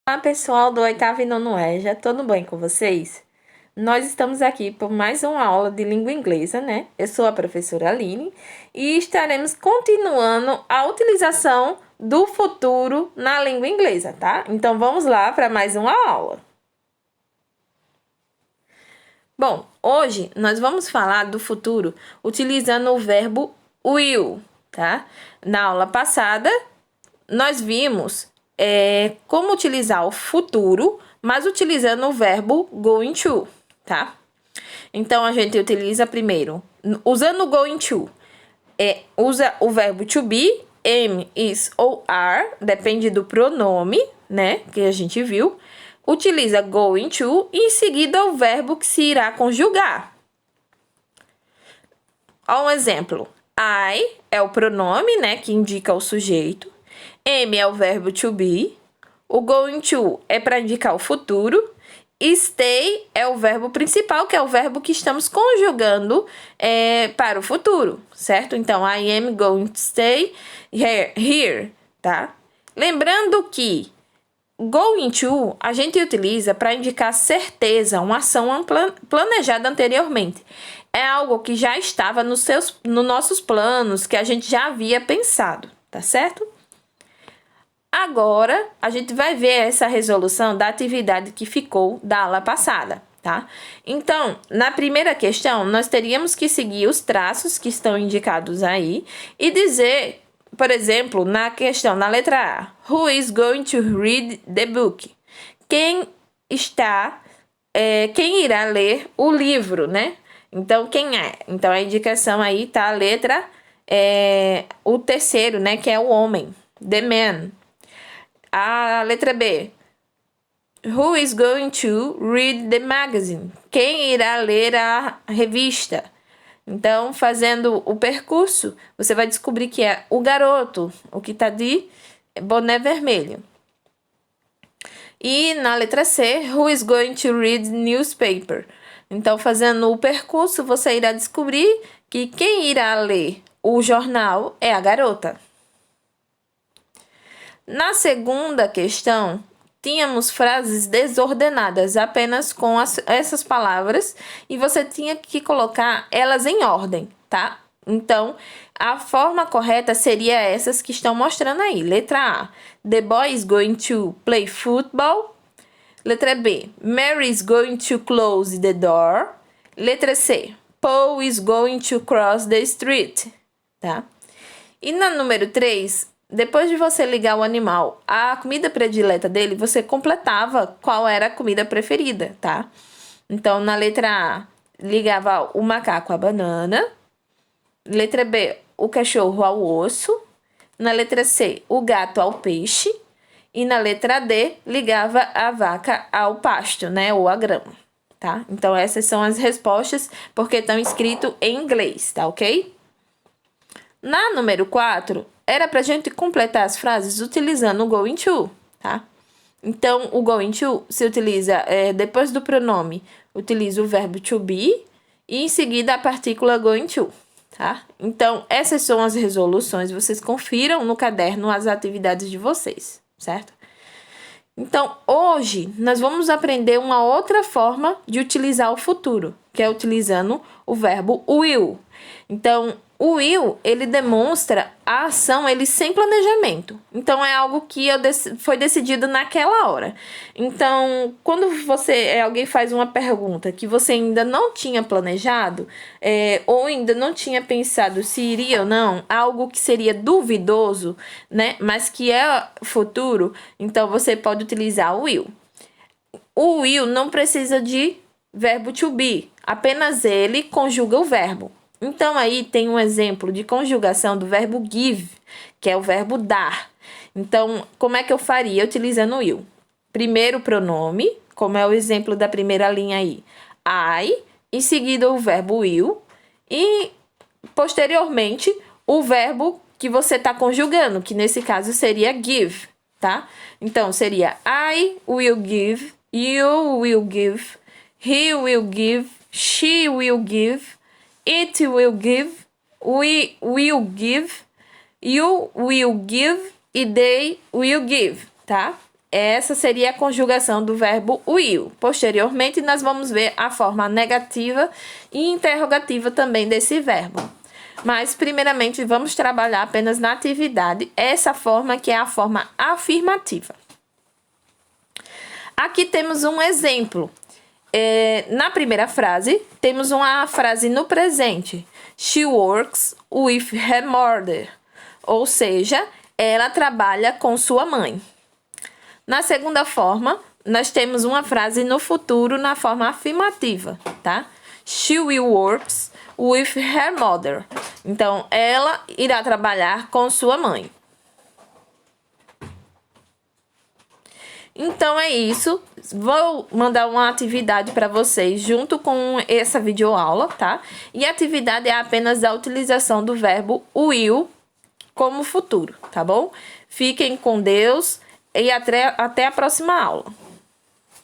Olá, pessoal do oitavo e nono EJA, tudo bem com vocês? Nós estamos aqui por mais uma aula de língua inglesa, né? Eu sou a professora Aline e estaremos continuando a utilização do futuro na língua inglesa, tá? Então vamos lá para mais uma aula. Bom, hoje nós vamos falar do futuro utilizando o verbo will, tá? Na aula passada, nós vimos como utilizar o futuro, mas utilizando o verbo going to, tá? Então, a gente utiliza primeiro, usando o going to, usa o verbo to be, am, is ou are, depende do pronome, né, que a gente viu. Utiliza going to e em seguida o verbo que se irá conjugar. Ó, um exemplo. I é o pronome, né, que indica o sujeito. Am é o verbo to be. O going to é para indicar o futuro. Stay é o verbo principal, que é o verbo que estamos conjugando para o futuro, certo? Então, I am going to stay here, tá? Lembrando que going to a gente utiliza para indicar certeza, uma ação planejada anteriormente. É algo que já estava nos nossos planos, que a gente já havia pensado, tá certo? Agora, a gente vai ver essa resolução da atividade que ficou da aula passada, tá? Então, na primeira questão, nós teríamos que seguir os traços que estão indicados aí e dizer, por exemplo, na questão, na letra A, who is going to read the book? Quem irá ler o livro, né? Então, quem é? Então, a indicação aí tá a letra, o terceiro, né? Que é o homem, the man. A letra B. Who is going to read the magazine? Quem irá ler a revista? Então, fazendo o percurso, você vai descobrir que é o garoto, o que está de boné vermelho. E na letra C, who is going to read newspaper? Então, fazendo o percurso, você irá descobrir que quem irá ler o jornal é a garota. Na segunda questão, tínhamos frases desordenadas apenas com essas palavras e você tinha que colocar elas em ordem, tá? Então, a forma correta seria essas que estão mostrando aí. Letra A, the boy is going to play football. Letra B, Mary is going to close the door. Letra C, Paul is going to cross the street, tá? E na número 3, depois de você ligar o animal à comida predileta dele, você completava qual era a comida preferida, tá? Então, na letra A, ligava o macaco à banana. Letra B, o cachorro ao osso. Na letra C, o gato ao peixe. E na letra D, ligava a vaca ao pasto, né? Ou à grama, tá? Então, essas são as respostas, porque estão escritas em inglês, tá ok? Na número 4, era pra gente completar as frases utilizando o going to, tá? Então, o going to se utiliza, depois do pronome, utiliza o verbo to be e em seguida a partícula going to, tá? Então, essas são as resoluções, vocês confiram no caderno as atividades de vocês, certo? Então, hoje, nós vamos aprender uma outra forma de utilizar o futuro, que é utilizando o verbo will. Então, o will, ele demonstra a ação, ele sem planejamento. Então, é algo que foi decidido naquela hora. Então, quando alguém faz uma pergunta que você ainda não tinha planejado, ou ainda não tinha pensado se iria ou não, algo que seria duvidoso, né, mas que é futuro, então você pode utilizar o will. O will não precisa de verbo to be, apenas ele conjuga o verbo. Então, aí tem um exemplo de conjugação do verbo give, que é o verbo dar. Então, como é que eu faria utilizando o will? Primeiro o pronome, como é o exemplo da primeira linha aí, I, em seguida o verbo will, e posteriormente o verbo que você está conjugando, que nesse caso seria give, tá? Então, seria I will give, you will give, he will give, she will give, it will give, we will give, you will give e they will give, tá? Essa seria a conjugação do verbo will. Posteriormente, nós vamos ver a forma negativa e interrogativa também desse verbo. Mas, primeiramente, vamos trabalhar apenas na atividade, essa forma que é a forma afirmativa. Aqui temos um exemplo. Na primeira frase, temos uma frase no presente. She works with her mother. Ou seja, ela trabalha com sua mãe. Na segunda forma, nós temos uma frase no futuro na forma afirmativa, tá? She will work with her mother. Então, ela irá trabalhar com sua mãe. Então, é isso. Vou mandar uma atividade para vocês junto com essa videoaula, tá? E a atividade é apenas a utilização do verbo will como futuro, tá bom? Fiquem com Deus e até a próxima aula.